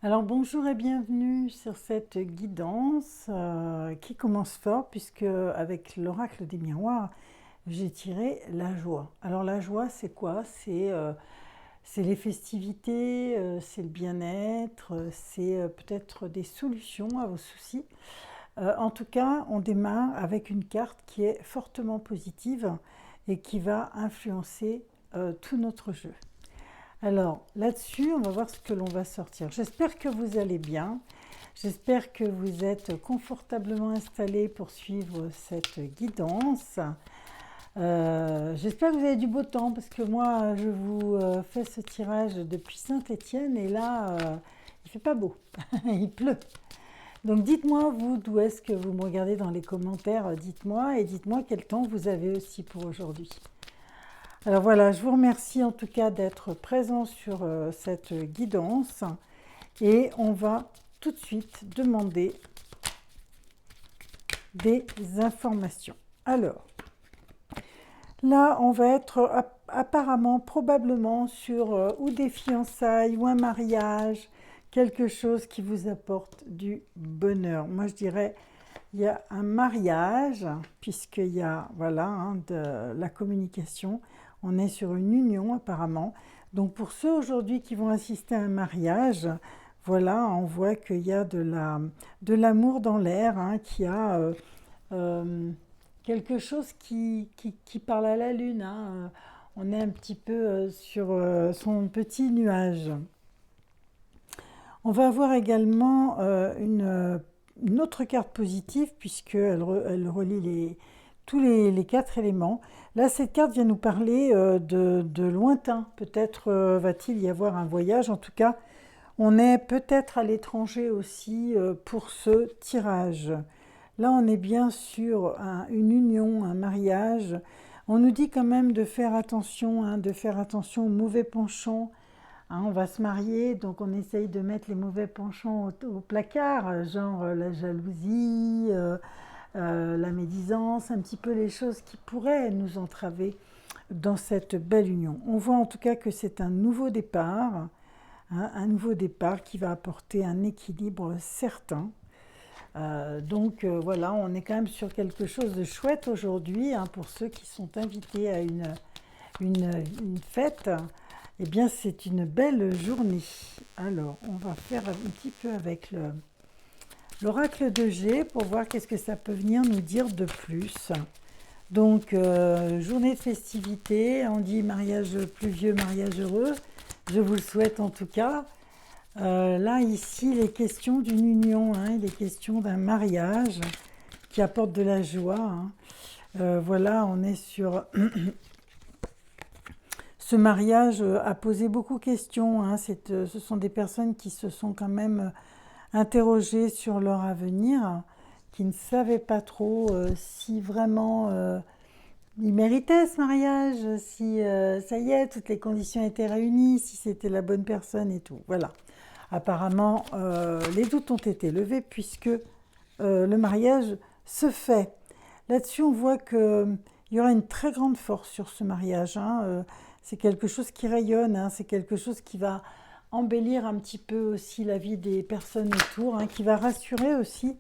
Alors bonjour et bienvenue sur cette guidance qui commence fort puisque avec l'oracle des miroirs, j'ai tiré la joie. Alors la joie c'est quoi? C'est les festivités, c'est le bien-être, c'est peut-être des solutions à vos soucis. En tout cas, on démarre avec une carte qui est fortement positive et qui va influencer tout notre jeu. Alors là-dessus, on va voir ce que l'on va sortir. J'espère que vous allez bien. J'espère que vous êtes confortablement installés pour suivre cette guidance. J'espère que vous avez du beau temps parce que moi, je vous fais ce tirage depuis Saint-Étienne et là, il fait pas beau, il pleut. Donc dites-moi, vous, d'où est-ce que vous me regardez dans les commentaires, dites-moi et dites-moi quel temps vous avez aussi pour aujourd'hui. Alors voilà, je vous remercie en tout cas d'être présent sur cette guidance et on va tout de suite demander des informations. Alors, là, on va être apparemment, probablement sur ou des fiançailles ou un mariage, quelque chose qui vous apporte du bonheur. Moi, je dirais, il y a un mariage, puisqu'il y a, voilà, de la communication. On est sur une union, apparemment. Donc, pour ceux aujourd'hui qui vont assister à un mariage, voilà, on voit qu'il y a de l'amour dans l'air, qu'il y a euh, quelque chose qui parle à la lune. On est un petit peu sur son petit nuage. On va avoir également une autre carte positive puisqu'elle elle relie tous les quatre éléments. Là, cette carte vient nous parler de lointain. Peut-être va-t-il y avoir un voyage. En tout cas, on est peut-être à l'étranger aussi pour ce tirage. Là, on est bien sur une union, un mariage. On nous dit quand même de faire attention aux mauvais penchants. On va se marier, donc on essaye de mettre les mauvais penchants au placard, genre la jalousie, la médisance, un petit peu les choses qui pourraient nous entraver dans cette belle union. On voit en tout cas que c'est un nouveau départ, un nouveau départ qui va apporter un équilibre certain. Donc voilà, on est quand même sur quelque chose de chouette aujourd'hui pour ceux qui sont invités à une fête. Eh bien, c'est une belle journée. Alors, on va faire un petit peu avec l'oracle de G pour voir qu'est-ce que ça peut venir nous dire de plus. Donc, journée de festivité, on dit mariage pluvieux, mariage heureux. Je vous le souhaite en tout cas. Là, ici, il est question d'une union, il est question d'un mariage qui apporte de la joie. Voilà, on est sur... Ce mariage a posé beaucoup de questions. Ce sont des personnes qui se sont quand même interrogées sur leur avenir, qui ne savaient pas trop si vraiment ils méritaient ce mariage, si ça y est, toutes les conditions étaient réunies, si c'était la bonne personne et tout. Voilà. Apparemment, les doutes ont été levés puisque le mariage se fait. Là-dessus, on voit qu'il y aura une très grande force sur ce mariage. C'est quelque chose qui rayonne, c'est quelque chose qui va embellir un petit peu aussi la vie des personnes autour, qui va rassurer aussi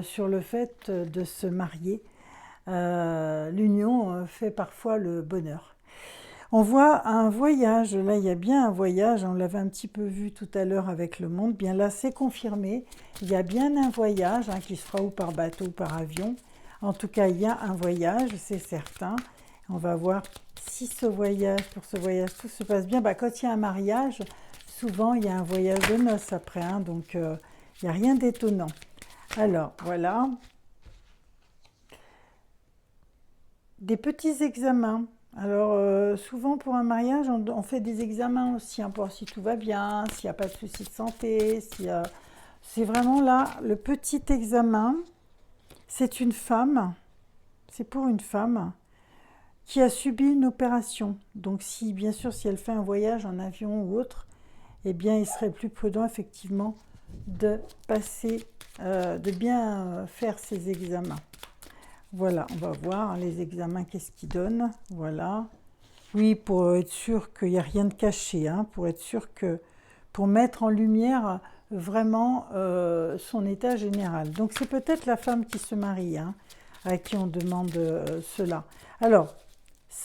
sur le fait de se marier. L'union fait parfois le bonheur. On voit un voyage, là il y a bien un voyage, on l'avait un petit peu vu tout à l'heure avec le monde, bien là c'est confirmé, il y a bien un voyage qui se fera ou par bateau ou par avion. En tout cas, il y a un voyage, c'est certain. On va voir si pour ce voyage, tout se passe bien. Quand il y a un mariage, souvent il y a un voyage de noces après, donc il n'y a rien d'étonnant. Alors, voilà. Des petits examens. Alors, souvent pour un mariage, on fait des examens aussi, pour voir si tout va bien, s'il n'y a pas de soucis de santé. C'est vraiment là, le petit examen. C'est une femme, c'est pour une femme qui a subi une opération. Donc si, bien sûr, si elle fait un voyage en avion ou autre, eh bien, il serait plus prudent, effectivement, de passer, de bien faire ses examens. Voilà, on va voir les examens, qu'est-ce qu'ils donnent. Voilà. Oui, pour être sûr qu'il n'y a rien de caché, pour être sûr que pour mettre en lumière vraiment son état général. Donc c'est peut-être la femme qui se marie, hein, à qui on demande cela. Alors,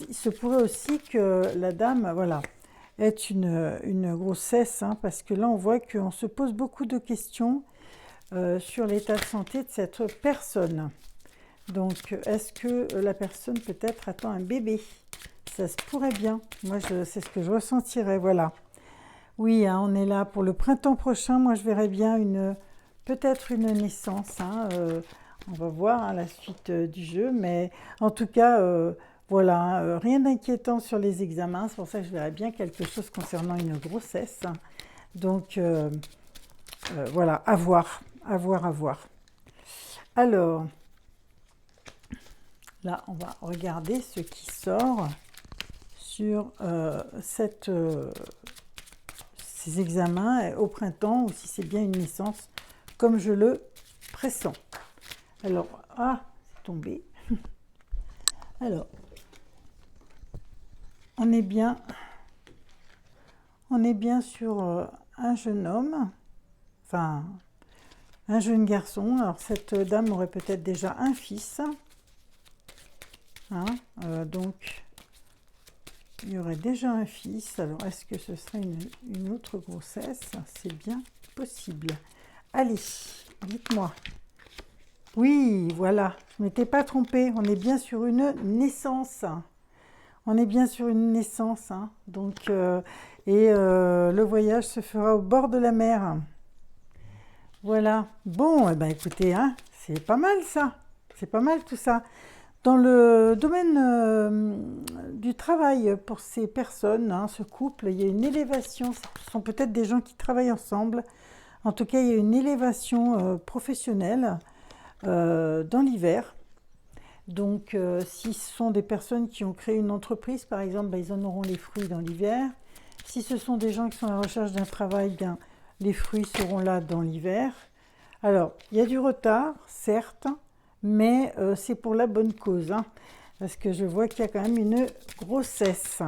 il se pourrait aussi que la dame, voilà, ait une grossesse, hein, parce que là on voit qu'on se pose beaucoup de questions sur l'état de santé de cette personne. Donc, est-ce que la personne peut-être attend un bébé? Ça se pourrait bien. Moi, c'est ce que je ressentirais, voilà. Oui, hein, on est là pour le printemps prochain. Moi, je verrais bien peut-être une naissance, hein, on va voir, hein, la suite du jeu. Mais en tout cas, voilà, hein, rien d'inquiétant sur les examens. C'est pour ça que je verrais bien quelque chose concernant une grossesse. Donc, voilà, à voir, à voir, à voir. Alors, là, on va regarder ce qui sort sur ces examens au printemps, ou si c'est bien une naissance, comme je le pressens. Alors, ah, c'est tombé. Alors, on est bien sur un jeune homme, enfin, un jeune garçon. Alors, cette dame aurait peut-être déjà un fils. Hein, donc, il y aurait déjà un fils. Alors, est-ce que ce serait une autre grossesse? C'est bien possible. Allez, dites-moi. Oui, voilà, je ne m'étais pas trompée. On est bien sur une naissance. On est bien sur une naissance, hein. Donc, le voyage se fera au bord de la mer. Voilà. Bon, eh ben, écoutez, hein, c'est pas mal ça. C'est pas mal tout ça. Dans le domaine du travail pour ces personnes, hein, ce couple, il y a une élévation. Ce sont peut-être des gens qui travaillent ensemble. En tout cas, il y a une élévation professionnelle dans l'hiver. Donc, si ce sont des personnes qui ont créé une entreprise, par exemple, ben, ils en auront les fruits dans l'hiver. Si ce sont des gens qui sont à la recherche d'un travail, bien, les fruits seront là dans l'hiver. Alors, il y a du retard, certes, mais c'est pour la bonne cause, hein, parce que je vois qu'il y a quand même une grossesse.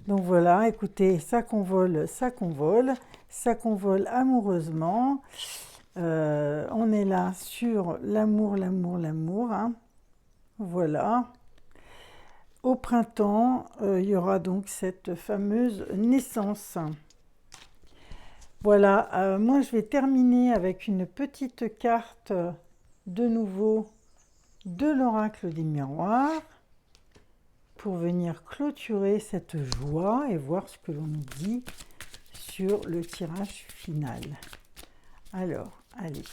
Donc voilà, écoutez, ça convole, ça convole, ça convole amoureusement. On est là sur l'amour, l'amour, l'amour, hein. Voilà. Au printemps, il y aura donc cette fameuse naissance. Voilà, moi je vais terminer avec une petite carte de nouveau de l'oracle des miroirs pour venir clôturer cette joie et voir ce que l'on nous dit sur le tirage final. Alors, allez.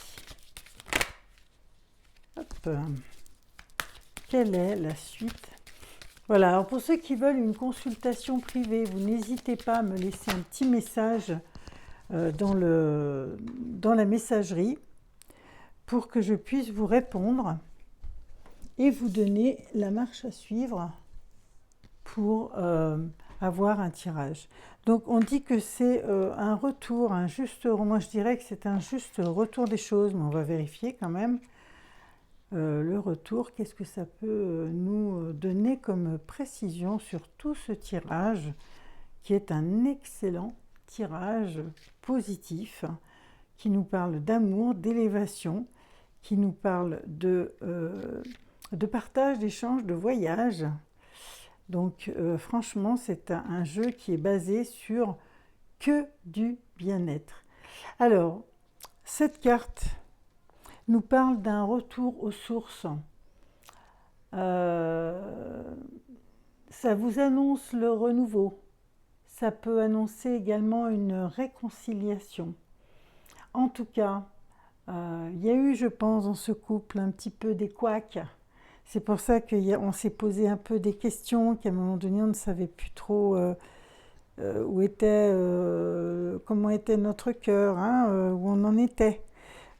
Hop. Quelle est la suite? Voilà, alors pour ceux qui veulent une consultation privée, vous n'hésitez pas à me laisser un petit message dans la messagerie pour que je puisse vous répondre et vous donner la marche à suivre pour avoir un tirage. Donc on dit que c'est un retour, moi je dirais que c'est un juste retour des choses, mais on va vérifier quand même. Le retour, qu'est-ce que ça peut nous donner comme précision sur tout ce tirage qui est un excellent tirage positif qui nous parle d'amour, d'élévation, qui nous parle de partage, d'échange, de voyage. Donc franchement, c'est un jeu qui est basé sur que du bien-être. Alors, cette carte nous parle d'un retour aux sources. Ça vous annonce le renouveau. Ça peut annoncer également une réconciliation. En tout cas, il y a eu, je pense, dans ce couple un petit peu des couacs. C'est pour ça qu'on s'est posé un peu des questions, qu'à un moment donné, on ne savait plus trop comment était notre cœur, hein, où on en était.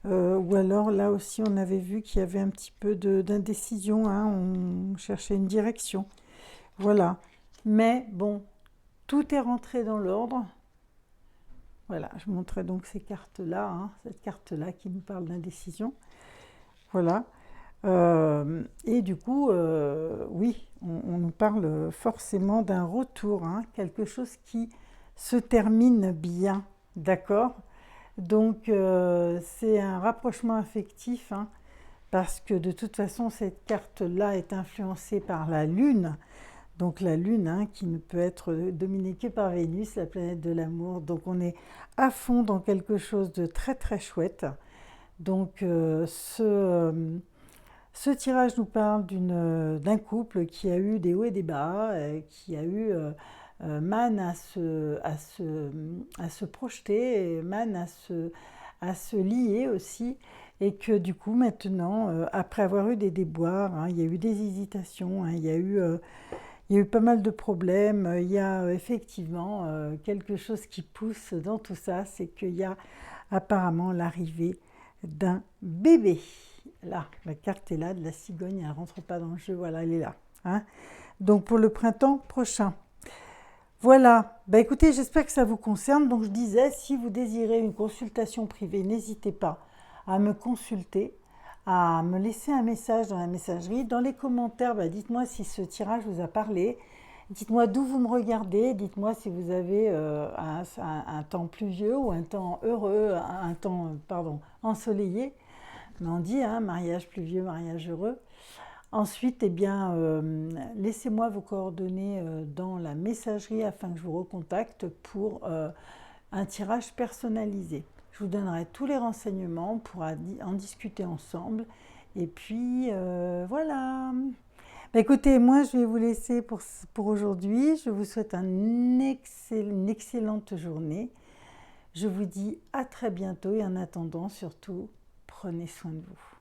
Ou alors là aussi on avait vu qu'il y avait un petit peu d'indécision, hein, on cherchait une direction. Voilà. Mais bon, tout est rentré dans l'ordre. Voilà, je montrais donc ces cartes-là, hein, cette carte-là qui nous parle d'indécision. Voilà. Et du coup, oui, on nous parle forcément d'un retour, hein, quelque chose qui se termine bien. d'accord? Donc, c'est un rapprochement affectif, hein, parce que de toute façon, cette carte-là est influencée par la Lune. Donc la Lune, hein, qui ne peut être dominée que par Vénus, la planète de l'amour. Donc on est à fond dans quelque chose de très très chouette. Donc ce tirage nous parle d'un couple qui a eu des hauts et des bas, qui a eu man à se projeter, et man à se lier aussi, et que du coup maintenant, après avoir eu des déboires, hein, il y a eu des hésitations, hein, il y a eu pas mal de problèmes. Il y a effectivement quelque chose qui pousse dans tout ça, c'est qu'il y a apparemment l'arrivée d'un bébé. Là, la carte est là, de la cigogne, elle ne rentre pas dans le jeu, voilà, elle est là. Hein. Donc pour le printemps prochain. Voilà, bah écoutez, j'espère que ça vous concerne. Donc je disais, si vous désirez une consultation privée, n'hésitez pas à me consulter, à me laisser un message dans la messagerie. Dans les commentaires, bah, dites-moi si ce tirage vous a parlé. Dites-moi d'où vous me regardez. Dites-moi si vous avez un temps pluvieux ou un temps heureux, un temps, pardon, ensoleillé. Mais on dit, hein, mariage pluvieux, mariage heureux. Ensuite, eh bien, laissez-moi vos coordonnées dans la messagerie afin que je vous recontacte pour un tirage personnalisé. Je vous donnerai tous les renseignements pour en discuter ensemble. Et puis, voilà. Bah, écoutez, moi, je vais vous laisser pour aujourd'hui. Je vous souhaite une excellente journée. Je vous dis à très bientôt et en attendant, surtout, prenez soin de vous.